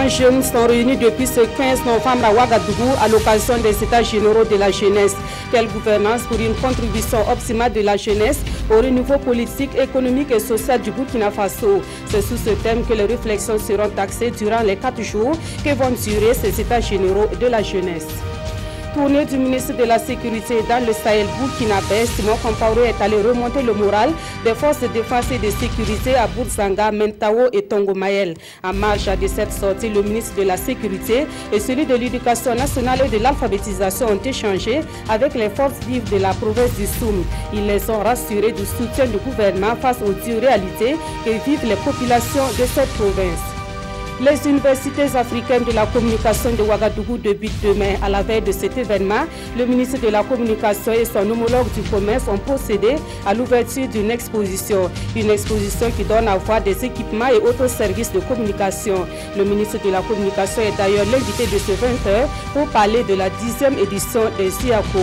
200 jeunes sont réunis depuis ce 15 novembre à Ouagadougou à l'occasion des États généraux de la jeunesse. Quelle gouvernance pour une contribution optimale de la jeunesse au renouveau politique, économique et social du Burkina Faso? C'est sous ce thème que les réflexions seront axées durant les 4 jours que vont durer ces États généraux de la jeunesse. Tournée du ministre de la Sécurité dans le Sahel burkinabé, Simon Compaoré est allé remonter le moral des forces de défense et de sécurité à Bourzanga, Mentao et Tongomaël. En marge de cette sortie, le ministre de la Sécurité et celui de l'Éducation nationale et de l'alphabétisation ont échangé avec les forces vives de la province du Soum. Ils les ont rassurés du soutien du gouvernement face aux dures réalités que vivent les populations de cette province. Les universités africaines de la communication de Ouagadougou débutent demain. À la veille de cet événement, le ministre de la Communication et son homologue du commerce ont procédé à l'ouverture d'une exposition. Une exposition qui donne à voir des équipements et autres services de communication. Le ministre de la Communication est d'ailleurs l'invité de ce 20h pour parler de la 10e édition des SIACO.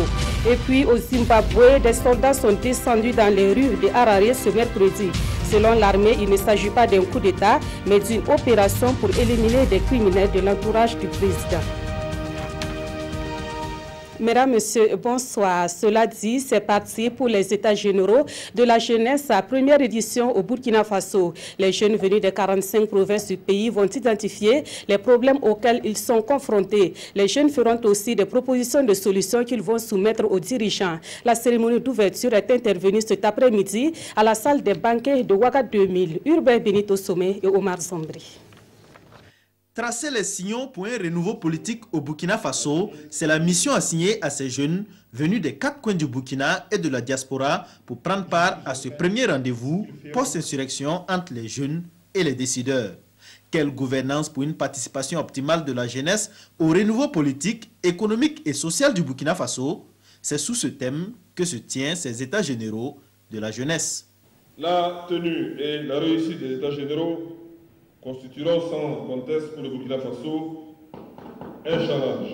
Et puis au Zimbabwe, des soldats sont descendus dans les rues de Harare ce mercredi. Selon l'armée, il ne s'agit pas d'un coup d'État, mais d'une opération pour éliminer des criminels de l'entourage du président. Mesdames, Messieurs, bonsoir. Cela dit, c'est parti pour les États généraux de la jeunesse, sa première édition au Burkina Faso. Les jeunes venus des 45 provinces du pays vont identifier les problèmes auxquels ils sont confrontés. Les jeunes feront aussi des propositions de solutions qu'ils vont soumettre aux dirigeants. La cérémonie d'ouverture est intervenue cet après-midi à la salle des banquets de Ouaga 2000. Urbain Benito Somé et Omar Zombri. Tracer les sillons pour un renouveau politique au Burkina Faso, c'est la mission assignée à ces jeunes venus des 4 coins du Burkina et de la diaspora pour prendre part à ce premier rendez-vous post-insurrection entre les jeunes et les décideurs. Quelle gouvernance pour une participation optimale de la jeunesse au renouveau politique, économique et social du Burkina Faso? C'est sous ce thème que se tiennent ces États généraux de la jeunesse. La tenue et la réussite des États généraux constitueront sans conteste pour le Burkina Faso un challenge.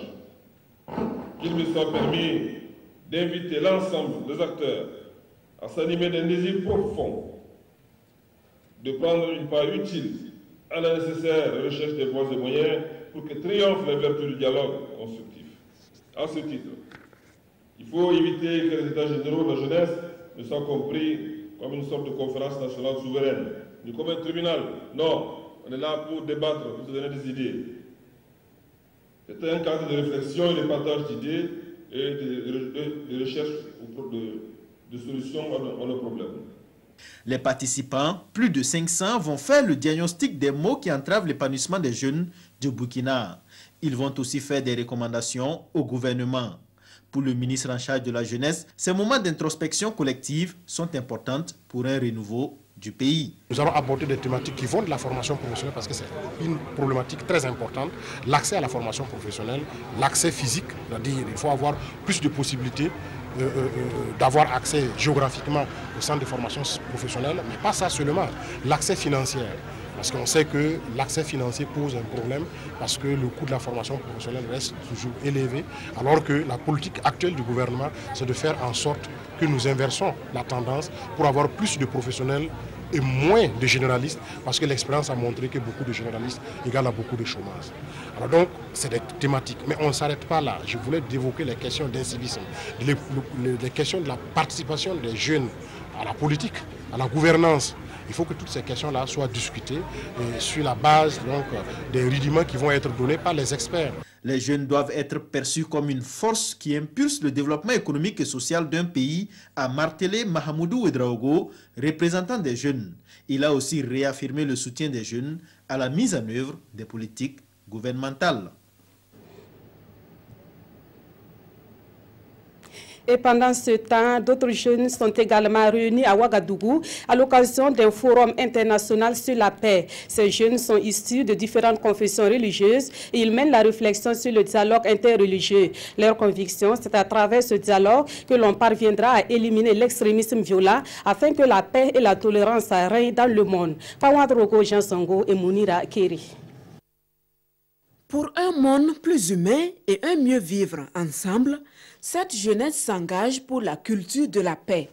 Qu'il me soit permis d'inviter l'ensemble des acteurs à s'animer d'un désir profond de prendre une part utile à la nécessaire recherche des voies et moyens pour que triomphent les vertus du dialogue constructif. À ce titre, il faut éviter que les États généraux de la jeunesse ne soient compris comme une sorte de conférence nationale souveraine, ni comme un tribunal. Non. On est là pour débattre, pour se donner des idées. C'est un cadre de réflexion et de partage d'idées et de recherche de solutions à nos problèmes. Les participants, plus de 500, vont faire le diagnostic des maux qui entravent l'épanouissement des jeunes du Burkina. Ils vont aussi faire des recommandations au gouvernement. Pour le ministre en charge de la jeunesse, ces moments d'introspection collective sont importants pour un renouveau du pays. Nous allons aborder des thématiques qui vont de la formation professionnelle parce que c'est une problématique très importante. L'accès à la formation professionnelle, l'accès physique, c'est-à-dire il faut avoir plus de possibilités d'avoir accès géographiquement au centre de formation professionnelle, mais pas ça seulement, l'accès financier. Parce qu'on sait que l'accès financier pose un problème parce que le coût de la formation professionnelle reste toujours élevé, alors que la politique actuelle du gouvernement, c'est de faire en sorte que nous inversons la tendance pour avoir plus de professionnels et moins de généralistes, parce que l'expérience a montré que beaucoup de généralistes égale à beaucoup de chômage. Alors donc, c'est des thématiques, mais on ne s'arrête pas là. Je voulais évoquer les questions d'incivisme, les questions de la participation des jeunes à la politique, à la gouvernance. Il faut que toutes ces questions-là soient discutées sur la base donc, des rudiments qui vont être donnés par les experts. Les jeunes doivent être perçus comme une force qui impulse le développement économique et social d'un pays, a martelé Mahamoudou Ouedraogo, représentant des jeunes. Il a aussi réaffirmé le soutien des jeunes à la mise en œuvre des politiques gouvernementales. Et pendant ce temps, d'autres jeunes sont également réunis à Ouagadougou à l'occasion d'un forum international sur la paix. Ces jeunes sont issus de différentes confessions religieuses et ils mènent la réflexion sur le dialogue interreligieux. Leur conviction, c'est à travers ce dialogue que l'on parviendra à éliminer l'extrémisme violent afin que la paix et la tolérance règnent dans le monde. Pawadrogo Jansongo et Mounira Keri. Pour un monde plus humain et un mieux vivre ensemble, cette jeunesse s'engage pour la culture de la paix.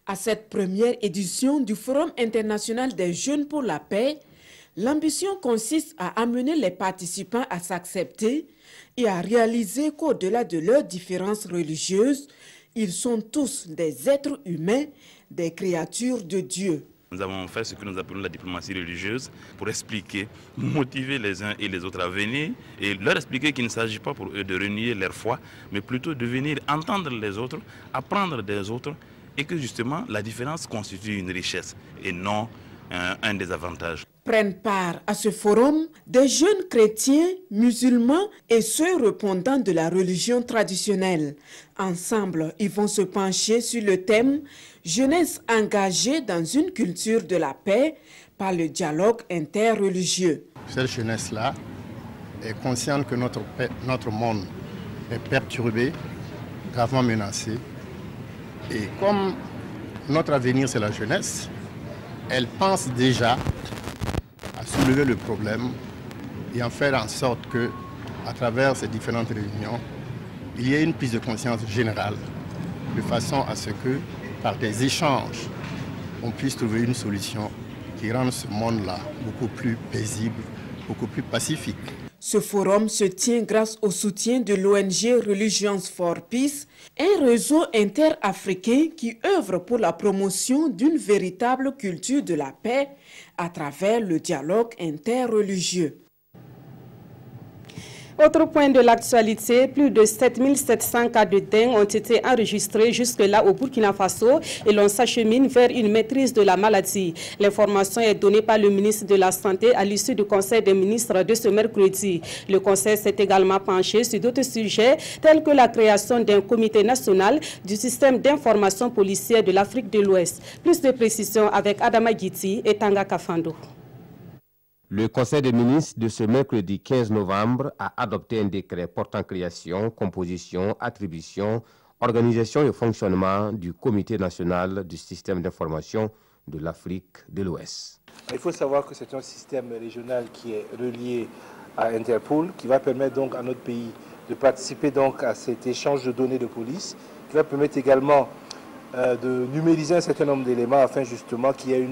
À cette première édition du Forum international des jeunes pour la paix, L'ambition consiste à amener les participants à s'accepter et à réaliser qu'au-delà de leurs différences religieuses, ils sont tous des êtres humains, des créatures de Dieu. Nous avons fait ce que nous appelons la diplomatie religieuse pour expliquer, motiver les uns et les autres à venir et leur expliquer qu'il ne s'agit pas pour eux de renier leur foi, mais plutôt de venir entendre les autres, apprendre des autres et que justement la différence constitue une richesse et non un désavantage. Prennent part à ce forum des jeunes chrétiens, musulmans et ceux répondant de la religion traditionnelle. Ensemble, ils vont se pencher sur le thème « Jeunesse engagée dans une culture de la paix par le dialogue interreligieux ». Cette jeunesse-là est consciente que notre monde est perturbé, gravement menacé. Et comme notre avenir c'est la jeunesse, elle pense déjà à soulever le problème et en faire en sorte que, à travers ces différentes réunions, il y ait une prise de conscience générale, de façon à ce que, par des échanges, on puisse trouver une solution qui rende ce monde-là beaucoup plus paisible, beaucoup plus pacifique. Ce forum se tient grâce au soutien de l'ONG Religions for Peace, un réseau interafricain qui œuvre pour la promotion d'une véritable culture de la paix à travers le dialogue interreligieux. Autre point de l'actualité, plus de 7700 cas de dengue ont été enregistrés jusque-là au Burkina Faso et l'on s'achemine vers une maîtrise de la maladie. L'information est donnée par le ministre de la Santé à l'issue du Conseil des ministres de ce mercredi. Le Conseil s'est également penché sur d'autres sujets tels que la création d'un comité national du système d'information policière de l'Afrique de l'Ouest. Plus de précisions avec Adama Guiti et Tanga Kafando. Le Conseil des ministres de ce mercredi 15 novembre a adopté un décret portant création, composition, attribution, organisation et fonctionnement du Comité national du système d'information de l'Afrique de l'Ouest. Il faut savoir que c'est un système régional qui est relié à Interpol, qui va permettre donc à notre pays de participer donc à cet échange de données de police, qui va permettre également de numériser un certain nombre d'éléments afin justement qu'il y ait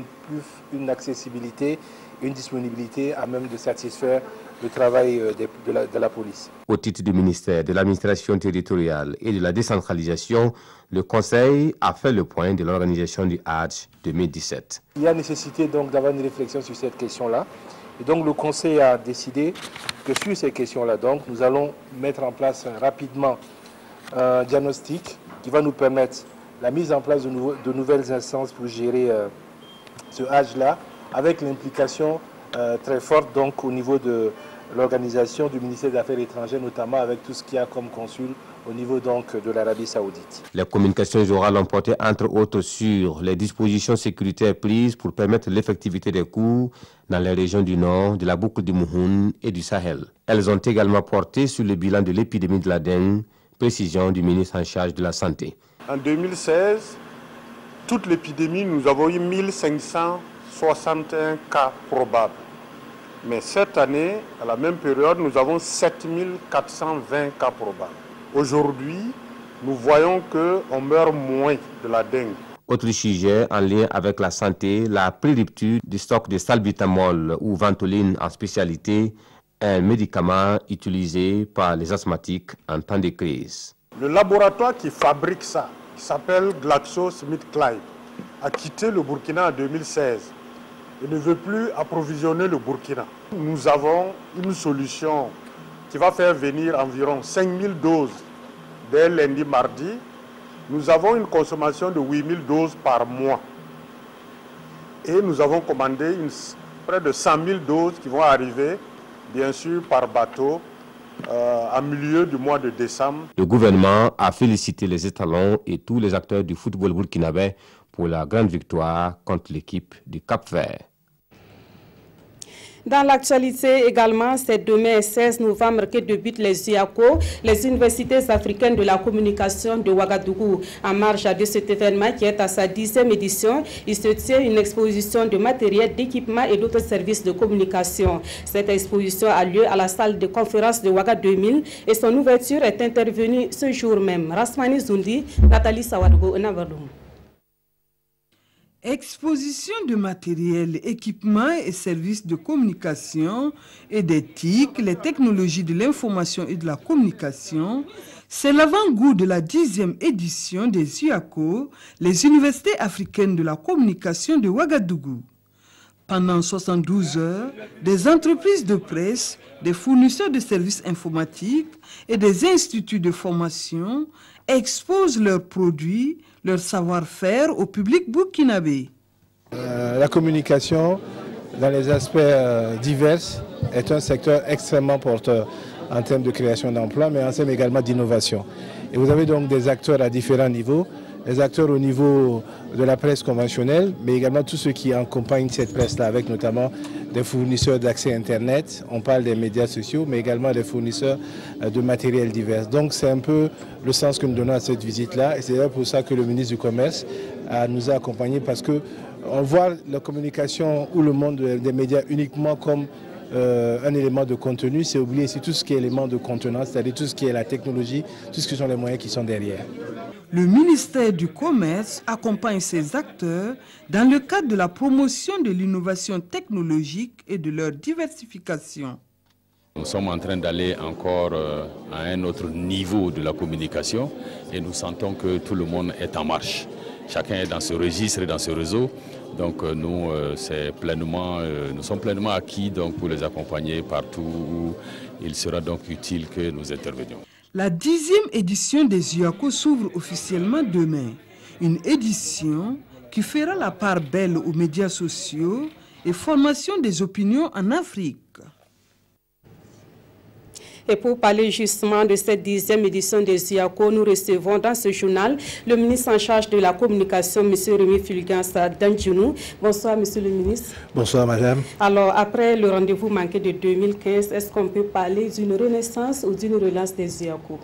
une accessibilité, une disponibilité à même de satisfaire le travail de la police. Au titre du ministère de l'administration territoriale et de la décentralisation, le Conseil a fait le point de l'organisation du Hajj 2017. Il y a nécessité donc d'avoir une réflexion sur cette question-là. Et donc le Conseil a décidé que sur ces questions-là, donc, nous allons mettre en place rapidement un diagnostic qui va nous permettre la mise en place de nouvelles instances pour gérer ce Hajj-là, avec l'implication très forte donc, au niveau de l'organisation du ministère des Affaires étrangères, notamment avec tout ce qu'il y a comme consul au niveau donc, de l'Arabie Saoudite. Les communications orales ont porté entre autres sur les dispositions sécuritaires prises pour permettre l'effectivité des cours dans les régions du Nord, de la boucle du Mouhoun et du Sahel. Elles ont également porté sur le bilan de l'épidémie de la dengue, précision du ministre en charge de la Santé. En 2016, toute l'épidémie, nous avons eu 1561 cas probables. Mais cette année, à la même période, nous avons 7420 cas probables. Aujourd'hui, nous voyons qu'on meurt moins de la dengue. Autre sujet en lien avec la santé, la pré-rupture du stock de salbutamol ou ventoline en spécialité, un médicament utilisé par les asthmatiques en temps de crise. Le laboratoire qui fabrique ça, qui s'appelle GlaxoSmithKline, a quitté le Burkina en 2016 et ne veut plus approvisionner le Burkina. Nous avons une solution qui va faire venir environ 5000 doses dès lundi, mardi. Nous avons une consommation de 8000 doses par mois. Et nous avons commandé près de 100 000 doses qui vont arriver, bien sûr, par bateau, en milieu du mois de décembre. Le gouvernement a félicité les étalons et tous les acteurs du football burkinabé pour la grande victoire contre l'équipe du Cap-Vert. Dans l'actualité également, c'est demain 16 novembre que débutent les UACO, les universités africaines de la communication de Ouagadougou. En marge de cet événement qui est à sa 10e édition, il se tient une exposition de matériel, d'équipement et d'autres services de communication. Cette exposition a lieu à la salle de conférence de Ouaga 2000 et son ouverture est intervenue ce jour même. Rasmani Zundi, Nathalie Sawadgo, Navaloum. Exposition de matériel, équipements et services de communication et d'éthique, les technologies de l'information et de la communication, c'est l'avant-goût de la 10e édition des UACO, les universités africaines de la communication de Ouagadougou. Pendant 72 heures, des entreprises de presse, des fournisseurs de services informatiques et des instituts de formation exposent leurs produits, leur savoir-faire au public burkinabé. La communication, dans les aspects divers, est un secteur extrêmement porteur en termes de création d'emplois, mais en termes également d'innovation. Et vous avez donc des acteurs à différents niveaux, les acteurs au niveau de la presse conventionnelle, mais également tous ceux qui accompagnent cette presse-là, avec notamment des fournisseurs d'accès Internet, on parle des médias sociaux, mais également des fournisseurs de matériel divers. Donc c'est un peu le sens que nous donnons à cette visite-là, et c'est d'ailleurs pour ça que le ministre du Commerce nous a accompagnés, parce qu'on voit la communication ou le monde des médias uniquement comme un élément de contenu, c'est oublier ici tout ce qui est élément de contenance, c'est-à-dire tout ce qui est la technologie, tout ce qui sont les moyens qui sont derrière. Le ministère du Commerce accompagne ces acteurs dans le cadre de la promotion de l'innovation technologique et de leur diversification. Nous sommes en train d'aller encore à un autre niveau de la communication et nous sentons que tout le monde est en marche. Chacun est dans ce registre et dans ce réseau. Donc nous sommes pleinement acquis donc, pour les accompagner partout où il sera donc utile que nous intervenions. La 10e édition des UACO s'ouvre officiellement demain. Une édition qui fera la part belle aux médias sociaux et formation des opinions en Afrique. Et pour parler justement de cette 10e édition des UACO, nous recevons dans ce journal le ministre en charge de la communication, M. Rémi Fulgence Dandjinou. Bonsoir, M. le ministre. Bonsoir, madame. Alors, après le rendez-vous manqué de 2015, est-ce qu'on peut parler d'une renaissance ou d'une relance des UACO?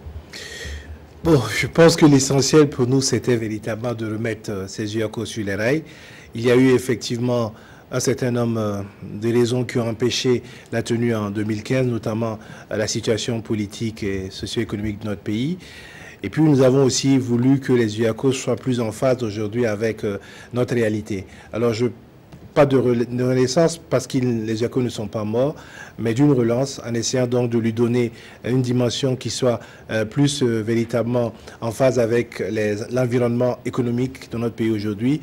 Bon, je pense que l'essentiel pour nous, c'était véritablement de remettre ces UACO sur les rails. Il y a eu effectivement un certain nombre de raisons qui ont empêché la tenue en 2015, notamment la situation politique et socio-économique de notre pays. Et puis nous avons aussi voulu que les UACO soient plus en phase aujourd'hui avec notre réalité. Alors pas de renaissance parce que les UACO ne sont pas morts, mais d'une relance en essayant donc de lui donner une dimension qui soit plus véritablement en phase avec l'environnement économique de notre pays aujourd'hui.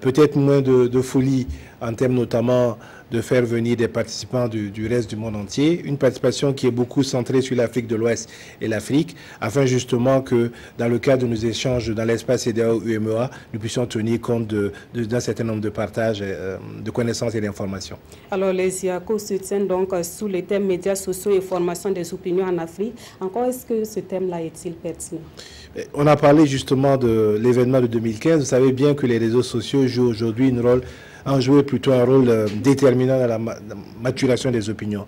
Peut-être moins de folie en termes notamment de faire venir des participants du reste du monde entier, une participation qui est beaucoup centrée sur l'Afrique de l'Ouest et l'Afrique, afin justement que dans le cadre de nos échanges dans l'espace CEDEAO-UEMOA, nous puissions tenir compte d'un certain nombre de partages de connaissances et d'informations. Alors les UACO se tiennent donc sous les thèmes médias sociaux et formation des opinions en Afrique. Encore est-ce que ce thème-là est-il pertinent? On a parlé justement de l'événement de 2015. Vous savez bien que les réseaux sociaux jouent aujourd'hui ont joué plutôt un rôle déterminant dans la maturation des opinions.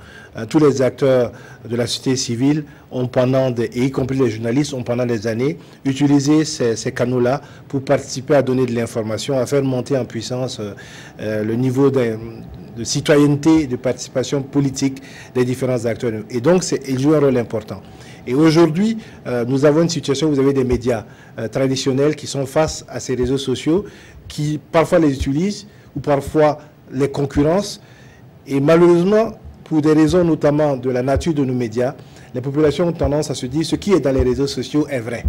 Tous les acteurs de la société civile, y compris les journalistes, ont pendant des années utilisé ces canaux-là pour participer à donner de l'information, à faire monter en puissance le niveau de citoyenneté, de participation politique des différents acteurs. Et donc, ils jouent un rôle important. Et aujourd'hui, nous avons une situation où vous avez des médias traditionnels qui sont face à ces réseaux sociaux, qui parfois les utilisent, ou parfois les concurrences. Et malheureusement, pour des raisons notamment de la nature de nos médias, les populations ont tendance à se dire ce qui est dans les réseaux sociaux est vrai.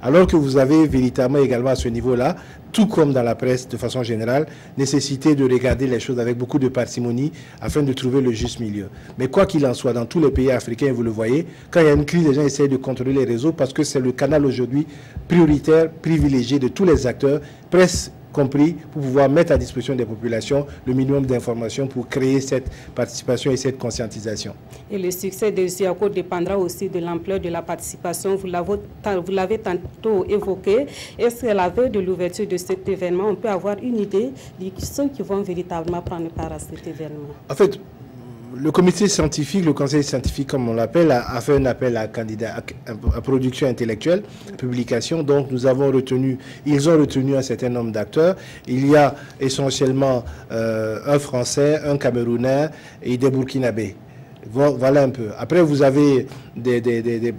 Alors que vous avez véritablement également à ce niveau-là, tout comme dans la presse de façon générale, nécessité de regarder les choses avec beaucoup de parcimonie afin de trouver le juste milieu. Mais quoi qu'il en soit, dans tous les pays africains, vous le voyez, quand il y a une crise, les gens essayent de contrôler les réseaux parce que c'est le canal aujourd'hui prioritaire, privilégié de tous les acteurs, presse compris, pour pouvoir mettre à disposition des populations le minimum d'informations pour créer cette participation et cette conscientisation. Et le succès des UACO dépendra aussi de l'ampleur de la participation. Vous l'avez tantôt évoqué. Est-ce qu'à la veille de l'ouverture de cet événement, on peut avoir une idée de ceux qui vont véritablement prendre part à cet événement? En fait, le comité scientifique, le conseil scientifique comme on l'appelle, a fait un appel à candidats à production intellectuelle, publication. Donc ils ont retenu un certain nombre d'acteurs. Il y a essentiellement un Français, un Camerounais et des Burkinabés. Voilà un peu. Après, vous avez des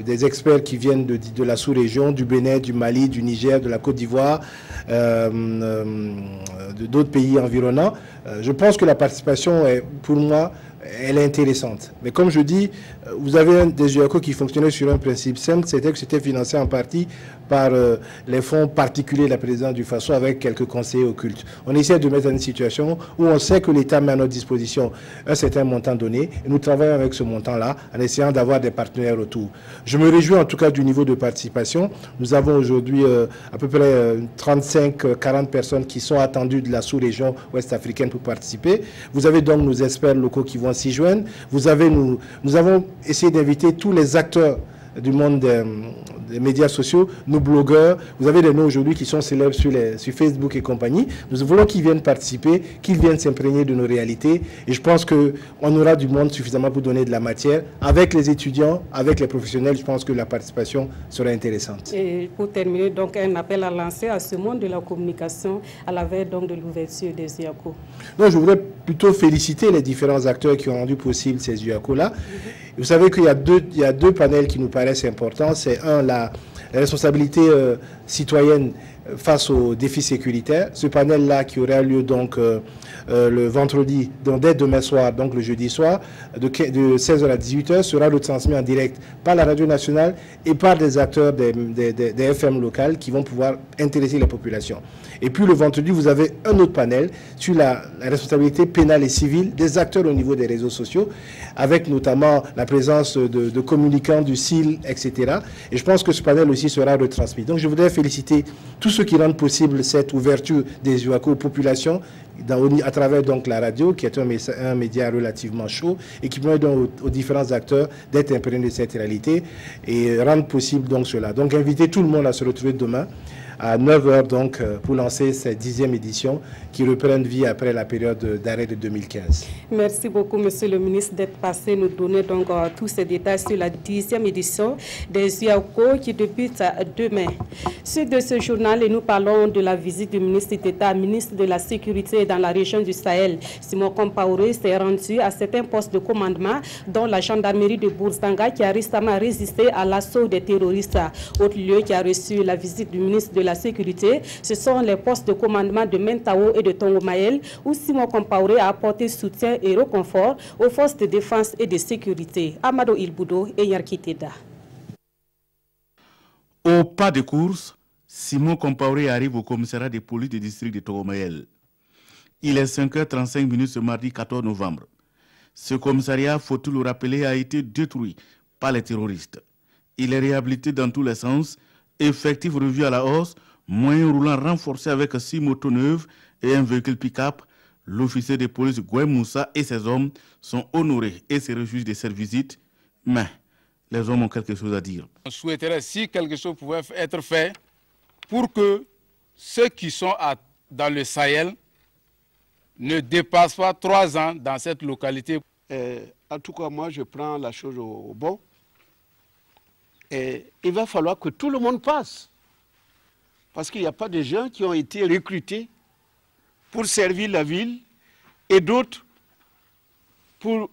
des experts qui viennent de la sous-région, du Bénin, du Mali, du Niger, de la Côte d'Ivoire, d'autres pays environnants. Je pense que la participation, pour moi, elle est intéressante. Mais comme je dis, vous avez des UACO qui fonctionnaient sur un principe simple, c'était que c'était financé en partie par les fonds particuliers de la présidence du Faso avec quelques conseillers occultes. On essaie de mettre dans une situation où on sait que l'État met à notre disposition un certain montant donné et nous travaillons avec ce montant-là en essayant d'avoir des partenaires autour. Je me réjouis en tout cas du niveau de participation. Nous avons aujourd'hui à peu près 35-40 personnes qui sont attendues de la sous-région ouest-africaine pour participer. Vous avez donc nos experts locaux qui vont s'y joindre. Nous avons essayé d'inviter tous les acteurs du monde des médias sociaux, nos blogueurs. Vous avez des noms aujourd'hui qui sont célèbres sur Facebook et compagnie. Nous voulons qu'ils viennent participer, qu'ils viennent s'imprégner de nos réalités. Et je pense qu'on aura du monde suffisamment pour donner de la matière. Avec les étudiants, avec les professionnels, je pense que la participation sera intéressante. Et pour terminer, donc un appel à lancer à ce monde de la communication à la veille donc de l'ouverture des UACO. Non, je voudrais plutôt féliciter les différents acteurs qui ont rendu possible ces UACO-là. Vous savez qu'il y a deux panels qui nous paraissent importants. C'est la responsabilité citoyenne face aux défis sécuritaires. Ce panel-là qui aura lieu donc le vendredi, donc dès demain soir, donc le jeudi soir, de 16h à 18h, sera retransmis en direct par la radio nationale et par des acteurs des FM locales qui vont pouvoir intéresser les populations. Et puis le vendredi, vous avez un autre panel sur la responsabilité pénale et civile des acteurs au niveau des réseaux sociaux, avec notamment la présence de communicants du CIL, etc. Et je pense que ce panel aussi sera retransmis. Donc je voudrais féliciter tous ceux qui rendent possible cette ouverture des UACO aux populations à travers donc la radio, qui est un média relativement chaud et qui permet donc aux différents acteurs d'être imprégnés de cette réalité et rendre possible donc cela. Donc inviter tout le monde à se retrouver demain à 9h donc pour lancer cette 10e édition qui reprenne vie après la période d'arrêt de 2015. Merci beaucoup, Monsieur le ministre, d'être passé nous donner donc tous ces détails sur la 10e édition des UACO qui débute demain. Suite de ce journal, et nous parlons de la visite du ministre d'État, ministre de la Sécurité dans la région du Sahel. Simon Compaoré s'est rendu à certains postes de commandement, dont la gendarmerie de Bourzanga qui a récemment résisté à l'assaut des terroristes. Autre lieu qui a reçu la visite du ministre de la Sécurité, ce sont les postes de commandement de Mentao et de Tongomael, où Simon Compaoré a apporté soutien et réconfort aux forces de défense et de sécurité. Amado Ilboudo et Yarkiteda. Au pas de course, Simon Compaoré arrive au commissariat de police du district de Tongomael. Il est 5h35 ce mardi 14 novembre. Ce commissariat, faut-il le rappeler, a été détruit par les terroristes. Il est réhabilité dans tous les sens, effectif revu à la hausse, moyens roulants renforcés avec 6 motos neuves et un véhicule pick-up. L'officier de police Gouem Moussa et ses hommes sont honorés et se réjouissent de cette visite, mais les hommes ont quelque chose à dire. On souhaiterait si quelque chose pouvait être fait pour que ceux qui sont dans le Sahel ne dépassent pas 3 ans dans cette localité. En tout cas, moi, je prends la chose au bon. Et il va falloir que tout le monde passe. Parce qu'il n'y a pas de gens qui ont été recrutés pour servir la ville et d'autres pour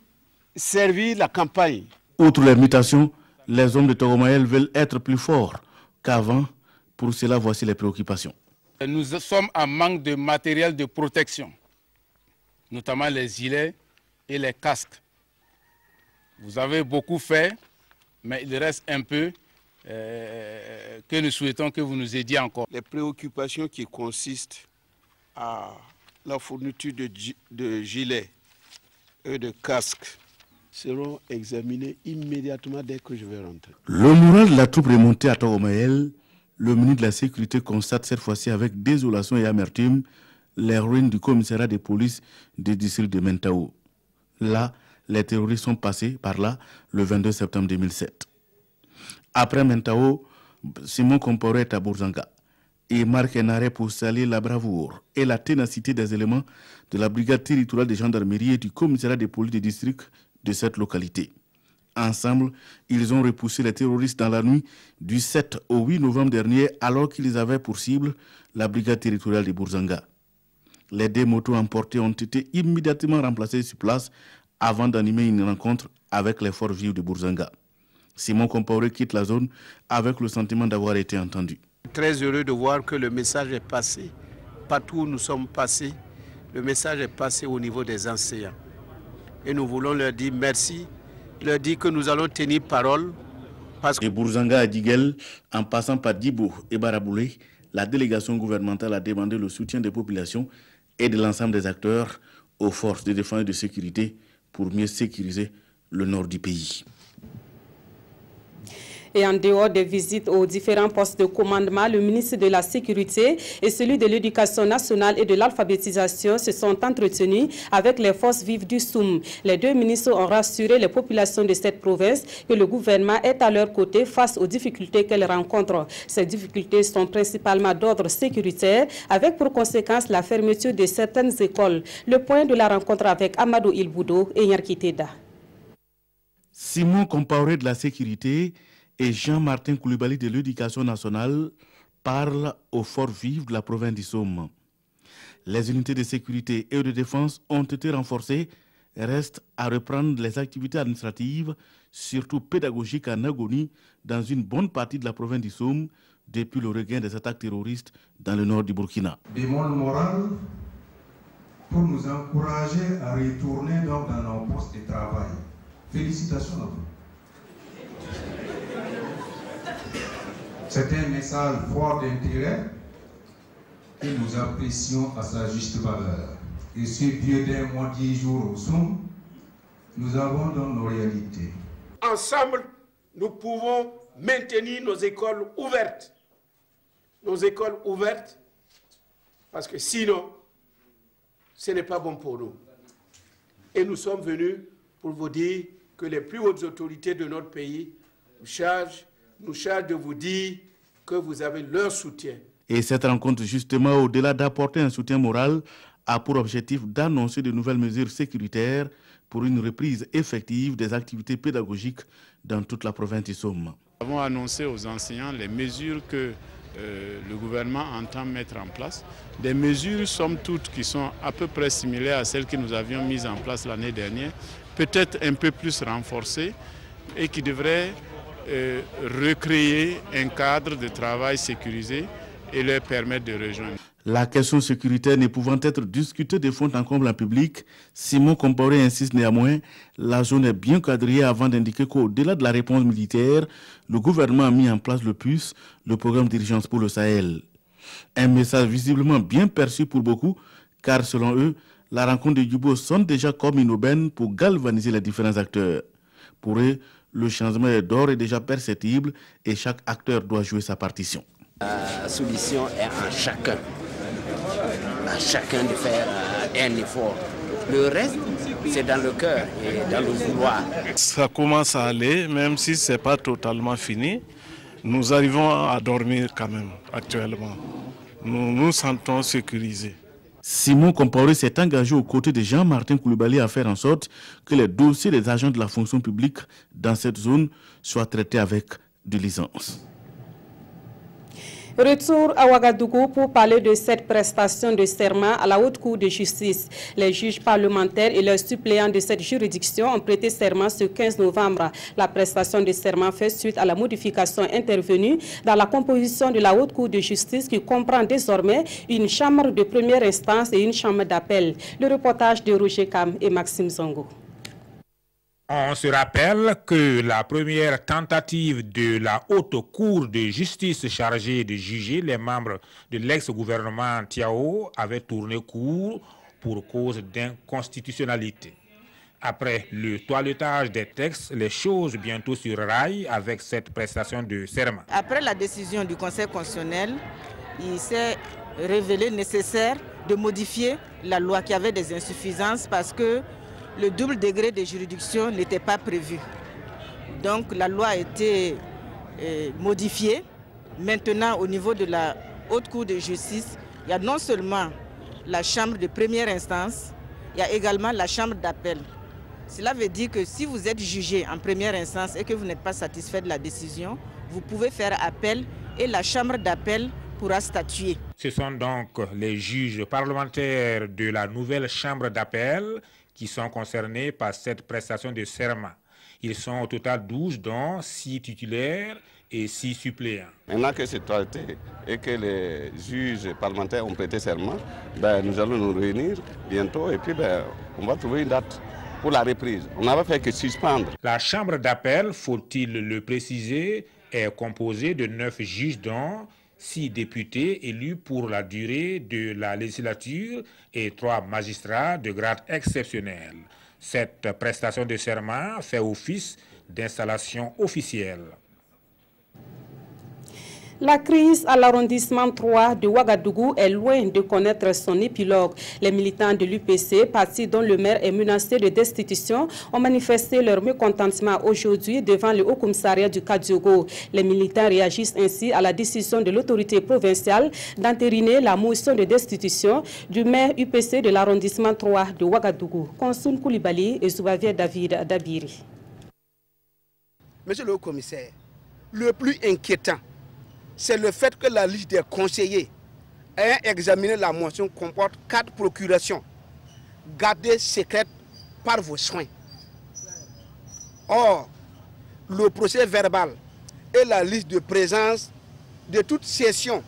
servir la campagne. Outre les mutations, les hommes de Tongomael veulent être plus forts qu'avant. Pour cela, voici les préoccupations. Nous sommes en manque de matériel de protection, notamment les gilets et les casques. Vous avez beaucoup fait, mais il reste un peu que nous souhaitons que vous nous aidiez encore. Les préoccupations qui consistent à la fourniture de gilets et de casques seront examinées immédiatement dès que je vais rentrer. Le moral de la troupe remontée à Tongomael, le ministre de la Sécurité constate cette fois-ci avec désolation et amertume les ruines du commissariat de police du district de Mentao. Là, les terroristes sont passés par là le 22 septembre 2007. Après Mentao, Simon Compaoré est à Bourzanga. Il marque un arrêt pour saluer la bravoure et la ténacité des éléments de la brigade territoriale de gendarmerie et du commissariat de police du district de cette localité. Ensemble, ils ont repoussé les terroristes dans la nuit du 7 au 8 novembre dernier alors qu'ils avaient pour cible la brigade territoriale de Bourzanga. Les 2 motos emportées ont été immédiatement remplacées sur place avant d'animer une rencontre avec les forces vives de Bourzanga. Simon Compaoré quitte la zone avec le sentiment d'avoir été entendu. Très heureux de voir que le message est passé. Partout où nous sommes passés, le message est passé au niveau des enseignants. Et nous voulons leur dire merci, leur dire que nous allons tenir parole. De Bourzanga à Diguel, en passant par Dibo et Baraboulé, la délégation gouvernementale a demandé le soutien des populations et de l'ensemble des acteurs aux forces de défense et de sécurité pour mieux sécuriser le nord du pays. Et en dehors des visites aux différents postes de commandement, le ministre de la Sécurité et celui de l'Éducation nationale et de l'alphabétisation se sont entretenus avec les forces vives du SOUM. Les deux ministres ont rassuré les populations de cette province que le gouvernement est à leur côté face aux difficultés qu'elles rencontrent. Ces difficultés sont principalement d'ordre sécuritaire, avec pour conséquence la fermeture de certaines écoles. Le point de la rencontre avec Amadou Ilboudo et Nyarkiteda. Simon Compaoré de la Sécurité et Jean-Martin Koulibaly de l'Éducation nationale parlent aux forces vives de la province du Somme. Les unités de sécurité et de défense ont été renforcées. Reste à reprendre les activités administratives, surtout pédagogiques en agonie, dans une bonne partie de la province du Somme depuis le regain des attaques terroristes dans le nord du Burkina. Bémol moral pour nous encourager à retourner donc dans nos postes de travail. Félicitations à vous. C'est un message fort d'intérêt que nous apprécions à sa juste valeur. Et ce vieux d'un mois 10 jours au Soum, nous avons dans nos réalités. Ensemble, nous pouvons maintenir nos écoles ouvertes. Nos écoles ouvertes, parce que sinon, ce n'est pas bon pour nous. Et nous sommes venus pour vous dire que les plus hautes autorités de notre pays nous chargent de vous dire que vous avez leur soutien. Et cette rencontre, justement, au-delà d'apporter un soutien moral, a pour objectif d'annoncer de nouvelles mesures sécuritaires pour une reprise effective des activités pédagogiques dans toute la province du Somme. Nous avons annoncé aux enseignants les mesures que le gouvernement entend mettre en place. Des mesures, somme toute, qui sont à peu près similaires à celles que nous avions mises en place l'année dernière, peut-être un peu plus renforcées et qui devraient recréer un cadre de travail sécurisé et leur permettre de rejoindre. La question sécuritaire ne pouvant être discutée de fond en comble en public, Simon Compaoré insiste néanmoins, la zone est bien quadrillée avant d'indiquer qu'au-delà de la réponse militaire, le gouvernement a mis en place le PUS, le programme d'urgence pour le Sahel. Un message visiblement bien perçu pour beaucoup, car selon eux, la rencontre de Djibo sonne déjà comme une aubaine pour galvaniser les différents acteurs. Pour eux, le changement est d'ores et déjà perceptible et chaque acteur doit jouer sa partition. La solution est en chacun. À chacun de faire un effort. Le reste, c'est dans le cœur et dans le vouloir. Ça commence à aller, même si ce n'est pas totalement fini. Nous arrivons à dormir quand même actuellement. Nous nous sentons sécurisés. Simon Compaoré s'est engagé aux côtés de Jean-Martin Koulibaly à faire en sorte que les dossiers des agents de la fonction publique dans cette zone soient traités avec diligence. Retour à Ouagadougou pour parler de cette prestation de serment à la Haute Cour de justice. Les juges parlementaires et leurs suppléants de cette juridiction ont prêté serment ce 15 novembre. La prestation de serment fait suite à la modification intervenue dans la composition de la Haute Cour de justice qui comprend désormais une chambre de première instance et une chambre d'appel. Le reportage de Roger Kam et Maxime Zongo. On se rappelle que la première tentative de la Haute Cour de justice chargée de juger les membres de l'ex-gouvernement Tiao avait tourné court pour cause d'inconstitutionnalité. Après le toilettage des textes, les choses bientôt sur rail avec cette prestation de serment. Après la décision du Conseil constitutionnel, il s'est révélé nécessaire de modifier la loi qui avait des insuffisances parce que le double degré de juridiction n'était pas prévu. Donc la loi a été modifiée. Maintenant, au niveau de la Haute Cour de justice, il y a non seulement la chambre de première instance, il y a également la chambre d'appel. Cela veut dire que si vous êtes jugé en première instance et que vous n'êtes pas satisfait de la décision, vous pouvez faire appel et la chambre d'appel pourra statuer. Ce sont donc les juges parlementaires de la nouvelle chambre d'appel qui sont concernés par cette prestation de serment. Ils sont au total 12, dont 6 titulaires et 6 suppléants. Maintenant que c'est traité et que les juges parlementaires ont prêté serment, nous allons nous réunir bientôt et puis on va trouver une date pour la reprise. On n'avait fait que suspendre. La chambre d'appel, faut-il le préciser, est composée de 9 juges dont 6 députés élus pour la durée de la législature et 3 magistrats de grade exceptionnel. Cette prestation de serment fait office d'installation officielle. La crise à l'arrondissement 3 de Ouagadougou est loin de connaître son épilogue. Les militants de l'UPC, parti dont le maire est menacé de destitution, ont manifesté leur mécontentement aujourd'hui devant le Haut-Commissariat du Kadiogo. Les militants réagissent ainsi à la décision de l'autorité provinciale d'entériner la motion de destitution du maire UPC de l'arrondissement 3 de Ouagadougou. Konsoun Koulibaly et Zoubavier David Dabiri. Monsieur le Haut-Commissaire, le plus inquiétant, c'est le fait que la liste des conseillers ayant examiné la motion comporte 4 procurations gardées secrètes par vos soins. Or, le procès verbal et la liste de présence de toute session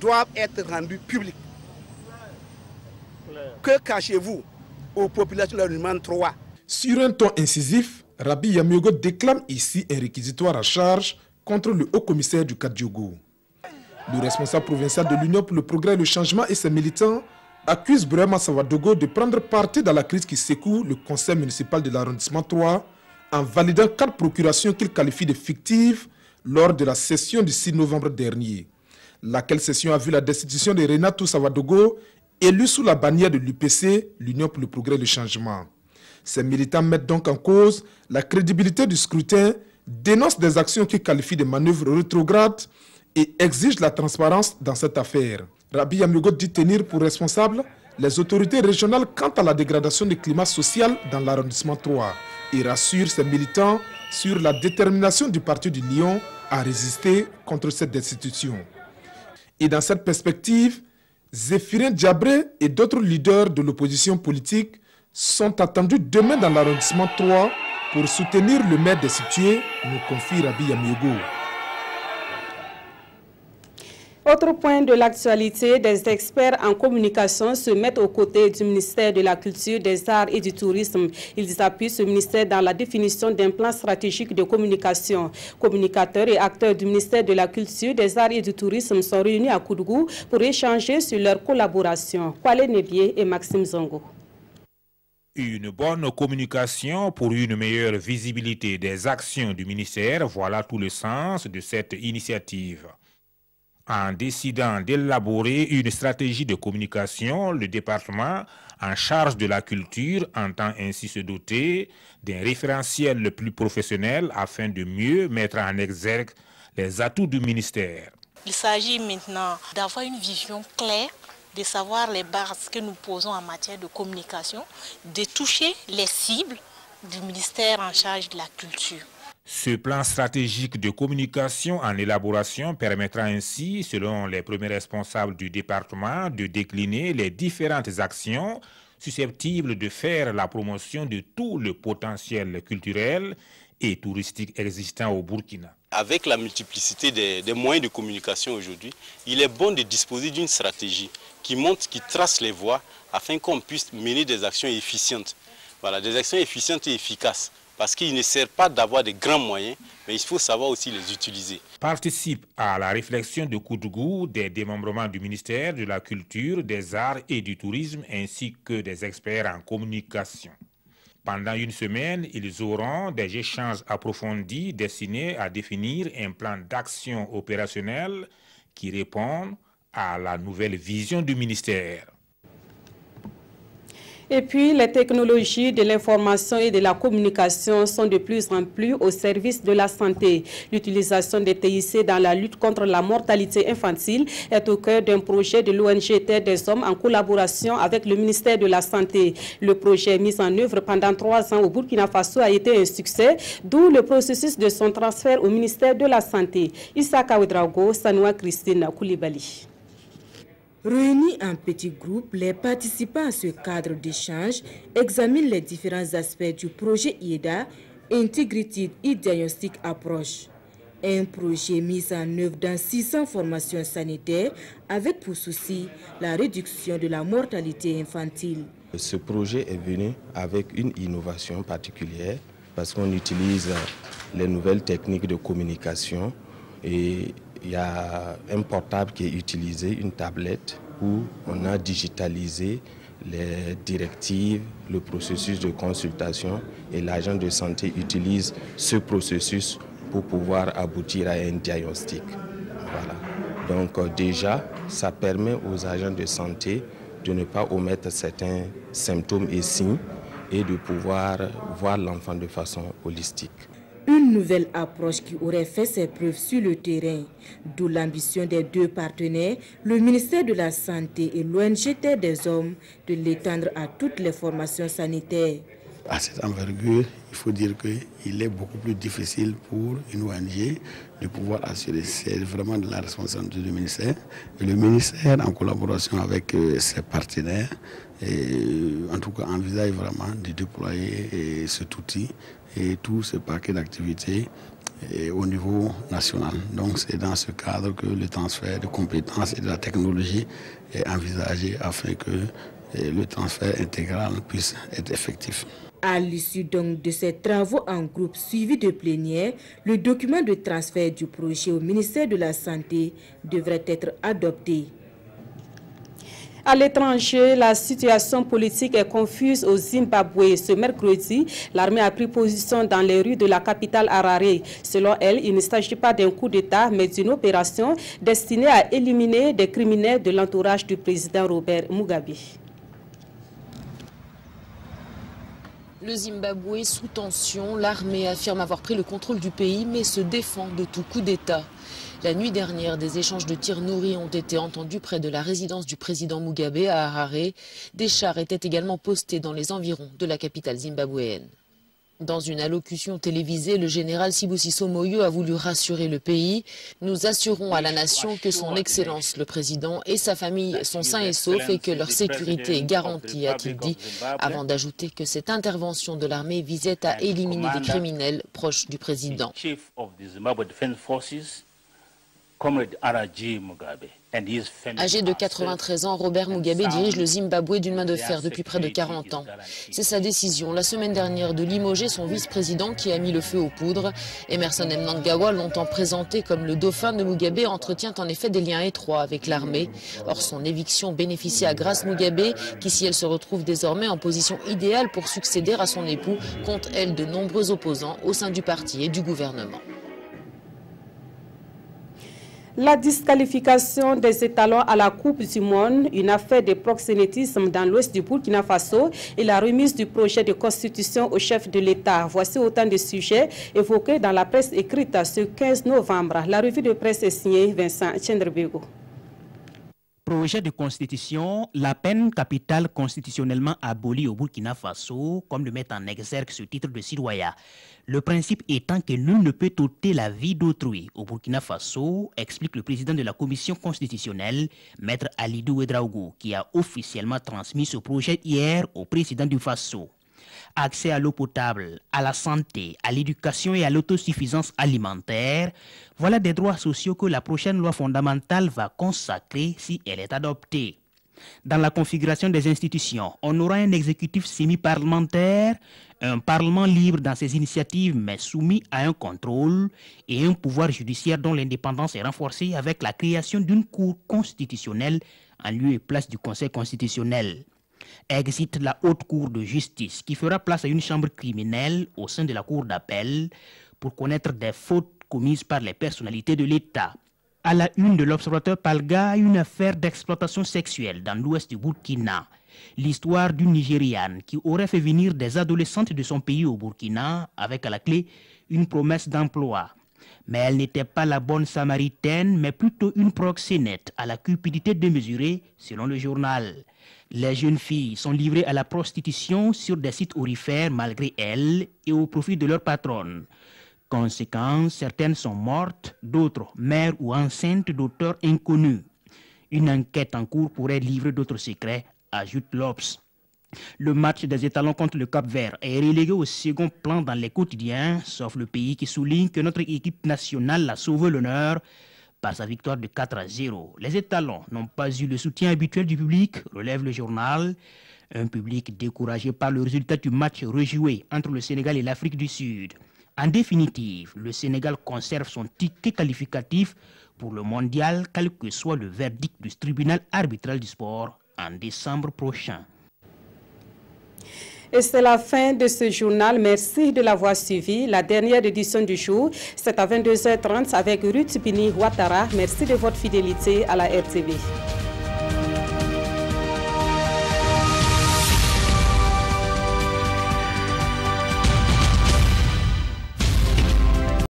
doivent être rendus publics. Que cachez-vous aux populations de l'arrondissement 3? Sur un ton incisif, Rabi Yamiogo déclame ici un réquisitoire à charge contre le haut-commissaire du Kadiogo. Le responsable provincial de l'Union pour le progrès et le changement et ses militants accusent Brahma Savadogo de prendre parti dans la crise qui secoue le conseil municipal de l'arrondissement 3 en validant 4 procurations qu'il qualifie de fictives lors de la session du 6 novembre dernier. Laquelle session a vu la destitution de Renato Savadogo, élu sous la bannière de l'UPC, l'Union pour le progrès et le changement. Ces militants mettent donc en cause la crédibilité du scrutin, dénoncent des actions qu'ils qualifient de manœuvres rétrogrades et exige la transparence dans cette affaire. Rabi Yamiogo dit tenir pour responsable les autorités régionales quant à la dégradation du climat social dans l'arrondissement 3 et rassure ses militants sur la détermination du Parti du Lion à résister contre cette destitution. Et dans cette perspective, Zéphirin Diabré et d'autres leaders de l'opposition politique sont attendus demain dans l'arrondissement 3 pour soutenir le maire destitué, nous confie Rabi Yamiogo. Autre point de l'actualité, des experts en communication se mettent aux côtés du ministère de la Culture, des Arts et du Tourisme. Ils appuient ce ministère dans la définition d'un plan stratégique de communication. Communicateurs et acteurs du ministère de la Culture, des Arts et du Tourisme sont réunis à Koudougou pour échanger sur leur collaboration. Kwale Nebié et Maxime Zongo. Une bonne communication pour une meilleure visibilité des actions du ministère, voilà tout le sens de cette initiative. En décidant d'élaborer une stratégie de communication, le département en charge de la culture entend ainsi se doter d'un référentiel le plus professionnel afin de mieux mettre en exergue les atouts du ministère. Il s'agit maintenant d'avoir une vision claire, de savoir les bases que nous posons en matière de communication, de toucher les cibles du ministère en charge de la culture. Ce plan stratégique de communication en élaboration permettra ainsi, selon les premiers responsables du département, de décliner les différentes actions susceptibles de faire la promotion de tout le potentiel culturel et touristique existant au Burkina. Avec la multiplicité des moyens de communication aujourd'hui, il est bon de disposer d'une stratégie qui montre, qui trace les voies afin qu'on puisse mener des actions efficientes. Voilà, des actions efficientes et efficaces. Parce qu'il ne sert pas d'avoir de grands moyens, mais il faut savoir aussi les utiliser. Participe à la réflexion de Koudougou des démembrements du ministère de la Culture, des Arts et du Tourisme, ainsi que des experts en communication. Pendant une semaine, ils auront des échanges approfondis destinés à définir un plan d'action opérationnel qui répond à la nouvelle vision du ministère. Et puis, les technologies de l'information et de la communication sont de plus en plus au service de la santé. L'utilisation des TIC dans la lutte contre la mortalité infantile est au cœur d'un projet de l'ONG Terre des Hommes en collaboration avec le ministère de la Santé. Le projet mis en œuvre pendant 3 ans au Burkina Faso a été un succès, d'où le processus de son transfert au ministère de la Santé. Issa Ouedraogo, Sanoua Christine Koulibaly. Réunis en petits groupes, les participants à ce cadre d'échange examinent les différents aspects du projet IEDA Integrated e-Diagnostic Approach. Un projet mis en œuvre dans 600 formations sanitaires avec pour souci la réduction de la mortalité infantile. Ce projet est venu avec une innovation particulière parce qu'on utilise les nouvelles techniques de communication et il y a un portable qui est utilisé, une tablette où on a digitalisé les directives, le processus de consultation et l'agent de santé utilise ce processus pour pouvoir aboutir à un diagnostic. Voilà. Donc déjà, ça permet aux agents de santé de ne pas omettre certains symptômes et signes et de pouvoir voir l'enfant de façon holistique. Une nouvelle approche qui aurait fait ses preuves sur le terrain, d'où l'ambition des deux partenaires, le ministère de la Santé et l'ONG Terre des Hommes, de l'étendre à toutes les formations sanitaires. À cette envergure, il faut dire qu'il est beaucoup plus difficile pour une ONG de pouvoir assurer. C'est vraiment de la responsabilité du ministère. Et le ministère, en collaboration avec ses partenaires, en tout cas envisage vraiment de déployer cet outil et tout ce paquet d'activités au niveau national. Donc c'est dans ce cadre que le transfert de compétences et de la technologie est envisagé afin que le transfert intégral puisse être effectif. À l'issue donc de ces travaux en groupe suivis de plénière, le document de transfert du projet au ministère de la Santé devrait être adopté. À l'étranger, la situation politique est confuse au Zimbabwe. Ce mercredi, l'armée a pris position dans les rues de la capitale Harare. Selon elle, il ne s'agit pas d'un coup d'État, mais d'une opération destinée à éliminer des criminels de l'entourage du président Robert Mugabe. Le Zimbabwe sous tension, l'armée affirme avoir pris le contrôle du pays mais se défend de tout coup d'État. La nuit dernière, des échanges de tirs nourris ont été entendus près de la résidence du président Mugabe à Harare. Des chars étaient également postés dans les environs de la capitale zimbabwéenne. Dans une allocution télévisée, le général Sibusiso Moyo a voulu rassurer le pays. Nous assurons à la nation que son Excellence le Président et sa famille sont sains et saufs et que leur sécurité est garantie, a-t-il dit, avant d'ajouter que cette intervention de l'armée visait à éliminer des criminels proches du Président. Âgé de 93 ans, Robert Mugabe dirige le Zimbabwe d'une main de fer depuis près de 40 ans. C'est sa décision la semaine dernière de limoger son vice-président qui a mis le feu aux poudres. Emerson Mnangagwa, longtemps présenté comme le dauphin de Mugabe, entretient en effet des liens étroits avec l'armée. Or, son éviction bénéficie à Grace Mugabe, qui, si elle se retrouve désormais en position idéale pour succéder à son époux, compte, elle, de nombreux opposants au sein du parti et du gouvernement. La disqualification des étalons à la Coupe du Monde, une affaire de proxénétisme dans l'ouest du Burkina Faso et la remise du projet de constitution au chef de l'État. Voici autant de sujets évoqués dans la presse écrite ce 15 novembre. La revue de presse est signée Vincent Tchendrebego. Projet de constitution, la peine capitale constitutionnellement abolie au Burkina Faso, comme le met en exergue ce titre de citoyen. Le principe étant que nul ne peut ôter la vie d'autrui au Burkina Faso, explique le président de la commission constitutionnelle, Maître Alidou Ouedraogo, qui a officiellement transmis ce projet hier au président du Faso. Accès à l'eau potable, à la santé, à l'éducation et à l'autosuffisance alimentaire, voilà des droits sociaux que la prochaine loi fondamentale va consacrer si elle est adoptée. Dans la configuration des institutions, on aura un exécutif semi-parlementaire, un parlement libre dans ses initiatives mais soumis à un contrôle et un pouvoir judiciaire dont l'indépendance est renforcée avec la création d'une cour constitutionnelle en lieu et place du Conseil constitutionnel. Existe la haute cour de justice qui fera place à une chambre criminelle au sein de la cour d'appel pour connaître des fautes commises par les personnalités de l'État. À la une de l'Observateur Palga, une affaire d'exploitation sexuelle dans l'ouest du Burkina. L'histoire d'une Nigériane qui aurait fait venir des adolescentes de son pays au Burkina avec à la clé une promesse d'emploi. Mais elle n'était pas la bonne samaritaine, mais plutôt une proxénète à la cupidité démesurée, selon le journal. Les jeunes filles sont livrées à la prostitution sur des sites aurifères malgré elles et au profit de leur patronne. Conséquence, certaines sont mortes, d'autres mères ou enceintes d'auteurs inconnus. Une enquête en cours pourrait livrer d'autres secrets, ajoute l'Obs. Le match des étalons contre le Cap-Vert est relégué au second plan dans les quotidiens, sauf le pays qui souligne que notre équipe nationale a sauvé l'honneur par sa victoire de 4-0. Les étalons n'ont pas eu le soutien habituel du public, relève le journal. Un public découragé par le résultat du match rejoué entre le Sénégal et l'Afrique du Sud. En définitive, le Sénégal conserve son ticket qualificatif pour le mondial, quel que soit le verdict du tribunal arbitral du sport en décembre prochain. Et c'est la fin de ce journal. Merci de l'avoir suivi. La dernière édition du jour, c'est à 22h30 avec Ruth Bini Ouattara. Merci de votre fidélité à la RTV.